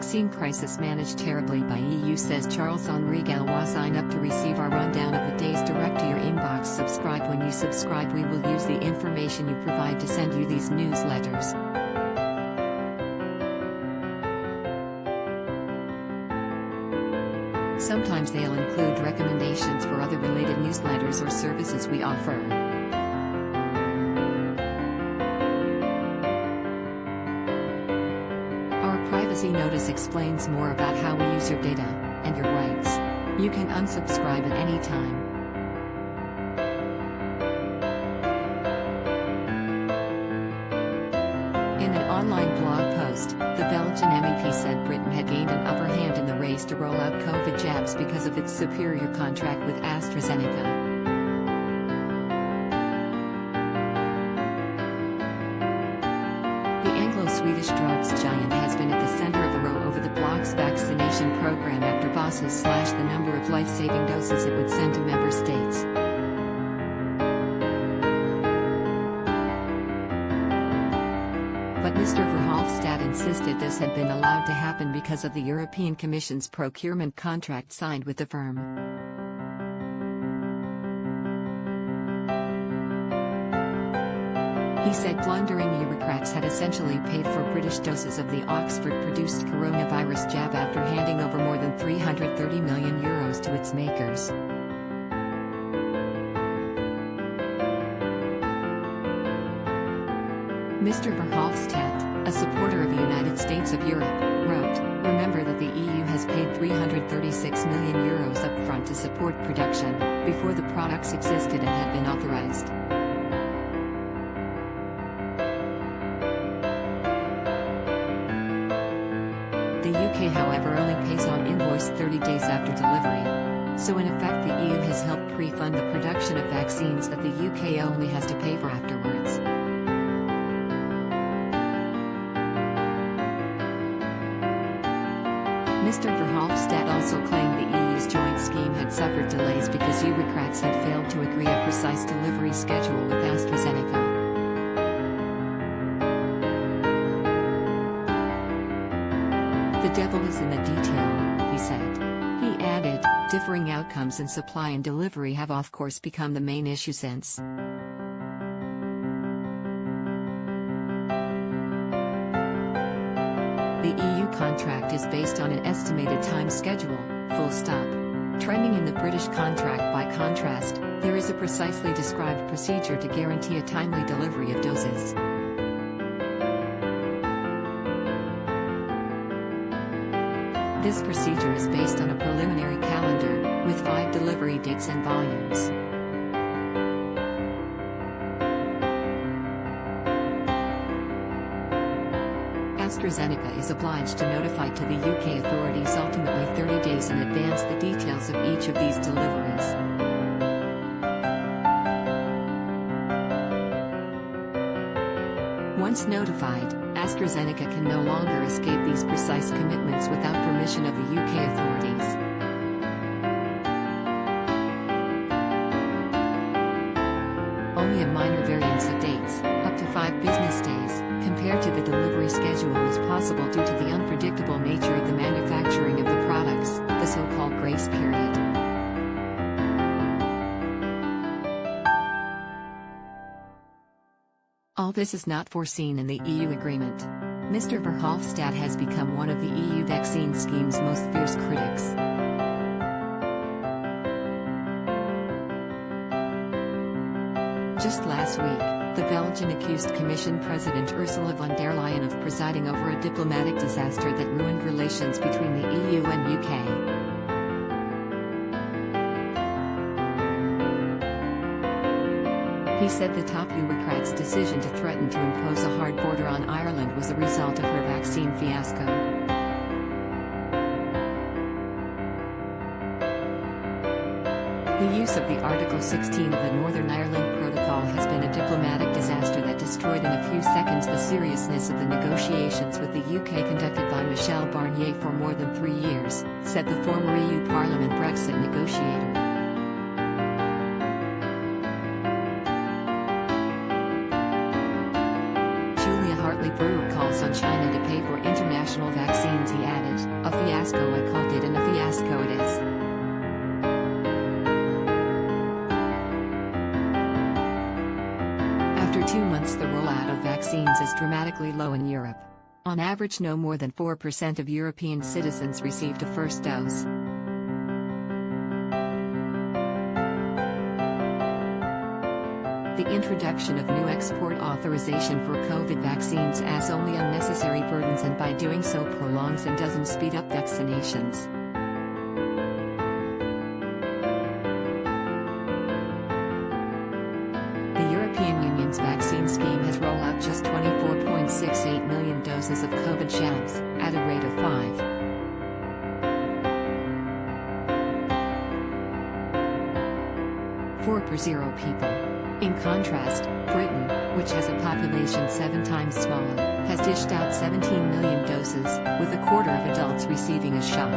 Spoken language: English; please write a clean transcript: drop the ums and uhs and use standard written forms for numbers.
Vaccine crisis managed terribly by EU, says Charles-Henri Gallois. Sign up to receive our rundown of the days direct to your inbox. Subscribe. When you subscribe, we will use the information you provide to send you these newsletters. Sometimes they'll include recommendations for other related newsletters or services we offer. Our privacy notice explains more about how we use your data and your rights. You can unsubscribe at any time. In an online blog post, the Belgian MEP said Britain had gained an upper hand in the race to roll out COVID jabs because of its superior contract with AstraZeneca. The Anglo-Swedish drugs giant has been at the center of a row over the bloc's vaccination program after bosses slashed the number of life-saving doses it would send to member states. But Mr. Verhofstadt insisted this had been allowed to happen because of the European Commission's procurement contract signed with the firm. He said plundering bureaucrats had essentially paid for British doses of the Oxford-produced coronavirus jab after handing over more than €330 million to its makers. Mr. Verhofstadt, a supporter of the United States of Europe, wrote, "Remember that the EU has paid €336 million upfront to support production, before the products existed and had been authorized." The UK, however, only pays on invoice 30 days after delivery. So in effect, the EU has helped pre-fund the production of vaccines that the UK only has to pay for afterwards. Mr. Verhofstadt also claimed the EU's joint scheme had suffered delays because bureaucrats had failed to agree a precise delivery schedule with AstraZeneca. The devil is in the detail, he said. He added, differing outcomes in supply and delivery have of course become the main issue since. The EU contract is based on an estimated time schedule, full stop. Trending in the British contract, by contrast, there is a precisely described procedure to guarantee a timely delivery of doses. This procedure is based on a preliminary calendar, with 5 delivery dates and volumes. AstraZeneca is obliged to notify to the UK authorities ultimately 30 days in advance the details of each of these deliveries. Once notified, AstraZeneca can no longer escape these precise commitments without permission of the UK authorities. Only a minor variance of dates, up to 5 business days, compared to the delivery schedule is possible due to the unpredictable nature of the manufacturing of the products, the so-called grace period. All this is not foreseen in the EU agreement. Mr. Verhofstadt has become one of the EU vaccine scheme's most fierce critics. Just last week, the Belgian accused Commission President Ursula von der Leyen of presiding over a diplomatic disaster that ruined relations between the EU and UK. He said the top bureaucrat's decision to threaten to impose a hard border on Ireland was a result of her vaccine fiasco. The use of the Article 16 of the Northern Ireland Protocol has been a diplomatic disaster that destroyed in a few seconds the seriousness of the negotiations with the UK conducted by Michel Barnier for more than 3 years, said the former EU Parliament Brexit negotiator. Brewer calls on China to pay for international vaccines, he added. fiasco. I called it, and a fiasco it is. After 2 months, the rollout of vaccines is dramatically low in Europe. On average, no more than 4% of European citizens received a first dose. The introduction of new export authorization for COVID vaccines adds only unnecessary burdens, and by doing so prolongs and doesn't speed up vaccinations. The European Union's vaccine scheme has rolled out just 24.68 million doses of COVID jabs, at a rate of 5.4 per 0 people. In contrast, Britain, which has a population 7 times smaller, has dished out 17 million doses, with a quarter of adults receiving a shot.